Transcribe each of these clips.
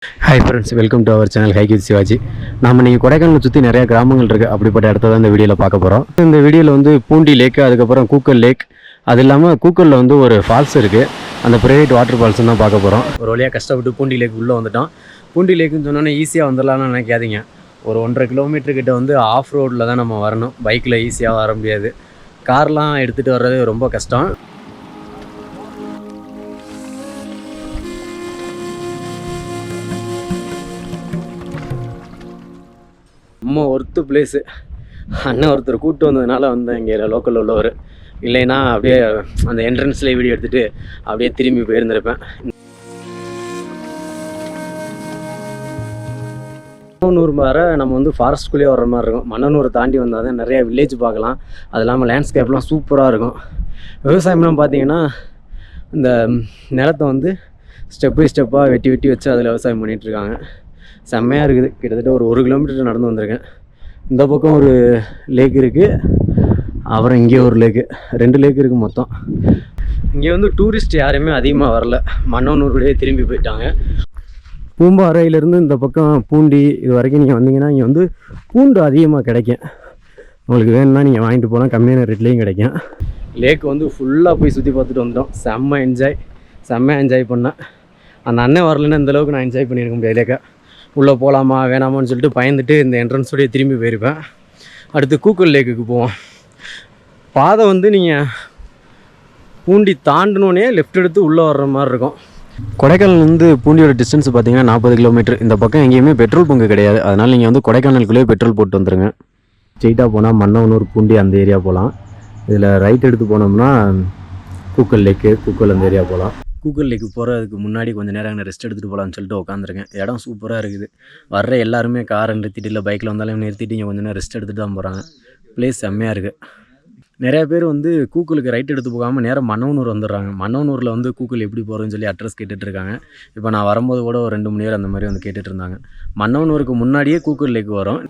Hi friends, welcome to our channel hike with Shivaji. நம்ம நீங்கள் கொடைக்கானலை சுற்றி நிறையா கிராமங்கள் இருக்குது. அப்படிப்பட்ட இடத்த தான் இந்த வீடியோவில் பார்க்க போகிறோம். இந்த வீடியோவில் வந்து பூண்டி லேக்கு, அதுக்கப்புறம் கூக்கல் லேக், அது இல்லாமல் கூக்கலில் வந்து ஒரு ஃபால்ஸ் இருக்குது. அந்த ப்ரைவேட் வாட்டர் ஃபால்ஸ் தான் பார்க்க போகிறோம். ஒரு வழியாக கஷ்டப்பட்டு பூண்டி லேக் உள்ளே வந்துட்டோம். பூண்டி லேக்குன்னு சொன்னோன்னே ஈஸியாக வந்துடலாம்னு நினைக்காதீங்க. ஒரு 1.5 கிலோமீட்டர் கிட்ட வந்து ஆஃப் ரோடில் தான் நம்ம வரணும். பைக்கில் ஈஸியாக வர முடியாது. கார்லாம் எடுத்துகிட்டு வர்றது ரொம்ப கஷ்டம். ரொம்ப ஒர்த்து பிளேஸு. அண்ணன் ஒருத்தர் கூப்பிட்டு வந்ததுனால வந்தேன். இங்கே லோக்கலில் உள்ளவர் இல்லைன்னா அப்படியே அந்த என்ட்ரன்ஸ்லேயே வீடியோ எடுத்துகிட்டு அப்படியே திரும்பி போயிருந்திருப்பேன். மன்னனூர் வர நம்ம வந்து ஃபாரஸ்ட்குள்ளேயே வர்ற மாதிரி இருக்கும். மன்னனூரை தாண்டி வந்தால் தான் நிறையா வில்லேஜ் பார்க்கலாம். அது இல்லாமல் லேண்ட்ஸ்கேப்லாம் சூப்பராக இருக்கும். விவசாயம்லாம் பார்த்தீங்கன்னா இந்த நிலத்தை வந்து ஸ்டெப் பை ஸ்டெப்பாக வெட்டி வெட்டி வச்சு அதில் விவசாயம் பண்ணிகிட்ருக்காங்க. செம்மையாக இருக்குது. கிட்டத்தட்ட ஒரு 1 கிலோமீட்டர் நடந்து வந்திருக்கேன். இந்த பக்கம் ஒரு லேக் இருக்குது, அப்புறம் இங்கே ஒரு லேக்கு, 2 லேக் இருக்குது மொத்தம். இங்கே வந்து டூரிஸ்ட் யாருமே அதிகமாக வரல. மன்னனூருடைய திரும்பி போயிட்டாங்க. பூம்பாறையிலேருந்து இந்த பக்கம் பூண்டி இது வரைக்கும் நீங்கள் வந்தீங்கன்னா இங்கே வந்து பூண்டு அதிகமாக கிடைக்கும். உங்களுக்கு வேணும்னா நீங்கள் வாங்கிட்டு போகலாம், கம்மியான ரேட்லேயும் கிடைக்கும். லேக் வந்து ஃபுல்லாக போய் சுற்றி பார்த்துட்டு வந்துட்டோம். செம்ம என்ஜாய் பண்ணேன். அந்த அண்ணன் வரலன்னா இந்தளவுக்கு நான் என்ஜாய் பண்ணியிருக்க முடியாது. லேக்கை உள்ளே போகலாமா வேணாமான்னு சொல்லிட்டு பயந்துட்டு இந்த என்ட்ரன்ஸோடைய திரும்பி போயிருப்பேன். அடுத்து கூக்கல் லேக்குக்கு போவோம். பாதை வந்து நீங்கள் பூண்டி தாண்டினோடனே லெஃப்ட் எடுத்து உள்ளே வர்ற மாதிரி இருக்கும். கொடைக்கானல் வந்து பூண்டியோட டிஸ்டன்ஸ் பார்த்தீங்கன்னா 40 கிலோமீட்டர். இந்த பக்கம் எங்கேயுமே பெட்ரோல் பங்கு கிடையாது. அதனால் நீங்கள் வந்து கொடைக்கானலுக்குள்ளேயே பெட்ரோல் போட்டு வந்துடுங்க. ஸ்ட்ரெயிட்டாக போனால் மன்னனூர் பூண்டி அந்த ஏரியா போகலாம். இதில் ரைட் எடுத்து போனோம்னா கூக்கல் லேக்கு, கூக்கல் அந்த ஏரியா போகலாம். கூக்கல் லேக்கு போகிறதுக்கு முன்னாடி கொஞ்சம் நேரம் அங்கே ரெஸ்ட் எடுத்துகிட்டு போகலான்னு சொல்லிட்டு உட்காந்துருக்கேன். இடம் சூப்பராக இருக்குது. வர்ற எல்லாருமே காரை நிறுத்திட்டு இல்லை பைக்கில் வந்தாலும் நிறுத்திட்டு இங்கே கொஞ்சம் நேரம் ரெஸ்ட் எடுத்துகிட்டு தான் போகிறாங்க. பிளேஸ் செம்மையாக இருக்குது. நிறையா பேர் வந்து கூக்கலுக்கு ரைட் எடுத்து போகாமல் நேராக மன்னனூர் வந்துடுறாங்க. மன்னனூரில் வந்து கூக்கல் எப்படி போகிறதுன்னு சொல்லி அட்ரஸ் கேட்டுட்ருக்காங்க. இப்போ நான் வரும்போது கூட ஒரு 2 மணி நேரம் அந்த மாதிரி வந்து கேட்டுட்டு இருந்தாங்க. மன்னனூருக்கு முன்னாடியே கூக்கல் லேக்கு வரும்.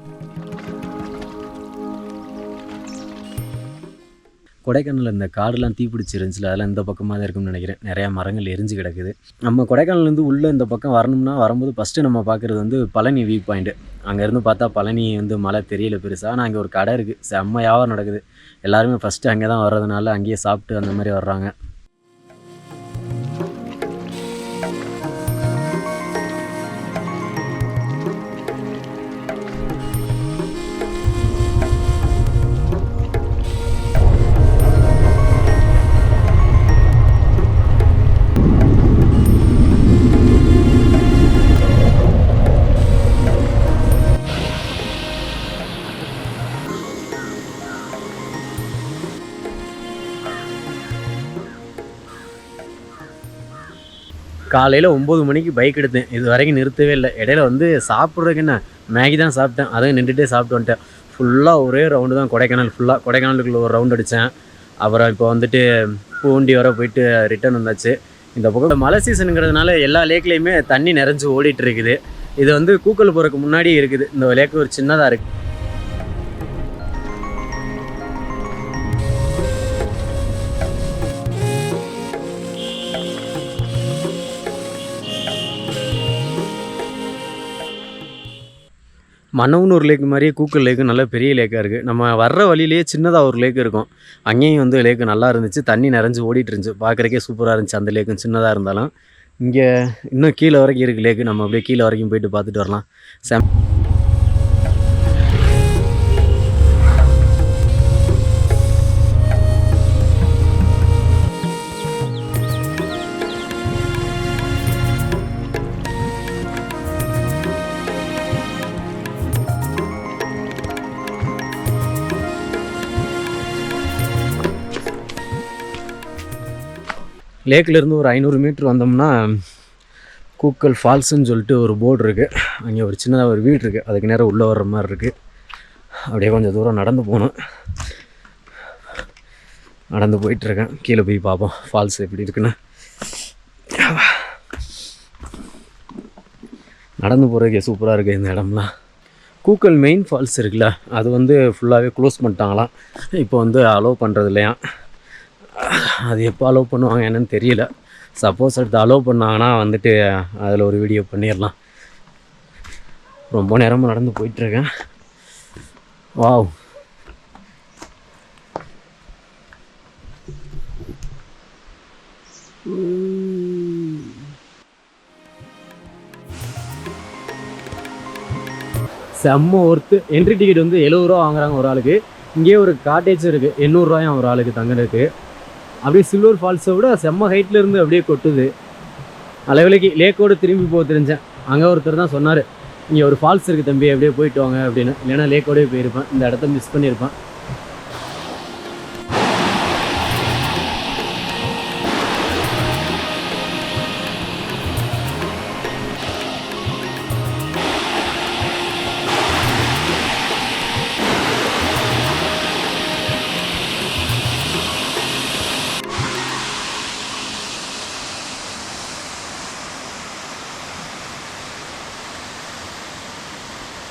கொடைக்கானலில் இந்த காடுலாம் தீப்பிடிச்சி இருந்துச்சுல, அதெல்லாம் இந்த பக்கமாக தான் இருக்கும்னு நினைக்கிறேன். நிறையா மரங்கள் எரிஞ்சு கிடக்குது. நம்ம கொடைக்கானல்லேருந்து உள்ளே இந்த பக்கம் வரணும்னா வரும்போது ஃபஸ்ட்டு நம்ம பார்க்குறது வந்து பழனி வியூ பாயிண்ட்டு. அங்கேருந்து பார்த்தா பழனி வந்து மலை தெரியல பெருசாக. ஆனால் அங்கே ஒரு கடை இருக்குது, செம்ம வியாபாரம் நடக்குது. எல்லாருமே ஃபஸ்ட்டு அங்கே தான் வர்றதுனால அங்கேயே சாப்பிட்டு அந்த மாதிரி வர்றாங்க. காலையில் 9 மணிக்கு பைக் எடுத்தேன். இது வரைக்கும் நிறுத்தவே இல்லை. இடையில வந்து சாப்பிட்றதுக்கு என்ன மேகி தான் சாப்பிட்டேன். அதையும் நின்றுட்டே சாப்பிட்டு வந்துட்டேன். ஃபுல்லாக ஒரே ரவுண்டு தான் கொடைக்கானல் ஃபுல்லாக. கொடைக்கானலுக்குள்ள ஒரு ரவுண்ட் அடித்தேன். அப்புறம் இப்போ வந்துட்டு பூண்டி வர போயிட்டு ரிட்டர்ன் வந்தாச்சு. இந்த பக்கம் மழை சீசனுங்கிறதுனால எல்லா லேக்லேயுமே தண்ணி நிறைஞ்சு ஓடிட்டு இருக்குது. இது வந்து கூக்கல் போகிறதுக்கு முன்னாடி இருக்குது. இந்த லேக்கு ஒரு சின்னதாக இருக்குது. மன்னனூர் லேக் மாதிரியே கூக்கல் லேக்கு நல்ல பெரிய லேக்காக இருக்குது. நம்ம வர்ற வழியிலேயே சின்னதாக ஒரு லேக் இருக்கும். அங்கேயும் வந்து லேக்கு நல்லா இருந்துச்சு. தண்ணி நிறைஞ்சு ஓடிட்டு இருந்துச்சு. பார்க்குறக்கே சூப்பராக இருந்துச்சு. அந்த லேக்கும் சின்னதாக இருந்தாலும் இங்கே இன்னும் கீழே வரைக்கும் இருக்குது லேக்கு. நம்ம அப்படியே கீழே வரைக்கும் போயிட்டு பார்த்துட்டு வரலாம். லேக்கிலேருந்து ஒரு 500 மீட்ரு வந்தோம்னா கூக்கல் ஃபால்ஸுன்னு சொல்லிட்டு ஒரு போர்டு இருக்குது. அங்கே ஒரு சின்னதாக ஒரு வீடு இருக்குது. அதுக்கு நேரம் உள்ளே வர்ற மாதிரி இருக்குது. அப்படியே கொஞ்சம் தூரம் நடந்து போகணும். நடந்து போயிட்டுருக்கேன். கீழே போய் பார்ப்போம் ஃபால்ஸ் எப்படி இருக்குன்னு. நடந்து போகிறதுக்கே சூப்பராக இருக்குது இந்த இடம்லாம். கூக்கல் மெயின் ஃபால்ஸ் இருக்குல்ல, அது வந்து ஃபுல்லாகவே க்ளோஸ் பண்ணிட்டாங்களாம். இப்போ வந்து அலோவ் பண்ணுறது இல்லையா. அது எப்போ அலோவ் பண்ணுவாங்க என்னன்னு தெரியல. சப்போஸ் அடுத்து அலோவ் பண்ணாங்கன்னா வந்துட்டு அதில் ஒரு வீடியோ பண்ணிடலாம். ரொம்ப நேரமாக நடந்து போயிட்டுருக்கேன். வாவ், செம்ம ஒர்த்து. என்ட்ரி டிக்கெட் வந்து 70 ரூபா வாங்குறாங்க ஒரு ஆளுக்கு. இங்கேயே ஒரு காட்டேஜ் இருக்குது, 800 ரூபாயும் ஒரு ஆளுக்கு தங்குறதுக்கு. அப்படியே சில்வர் ஃபால்ஸை விட செம்ம ஹைட்டில் இருந்து அப்படியே கொட்டுது. அளவிலைக்கு லேக்கோடு திரும்பி போக தெரிஞ்சேன். அங்கே ஒருத்தர் தான் சொன்னார், இங்கே ஒரு ஃபால்ஸ் இருக்குது தம்பி, அப்படியே போயிட்டு வாங்க அப்படின்னு. இல்லைன்னா லேக்கோடே போயிருப்பேன், இந்த இடத்த மிஸ் பண்ணியிருப்பேன்.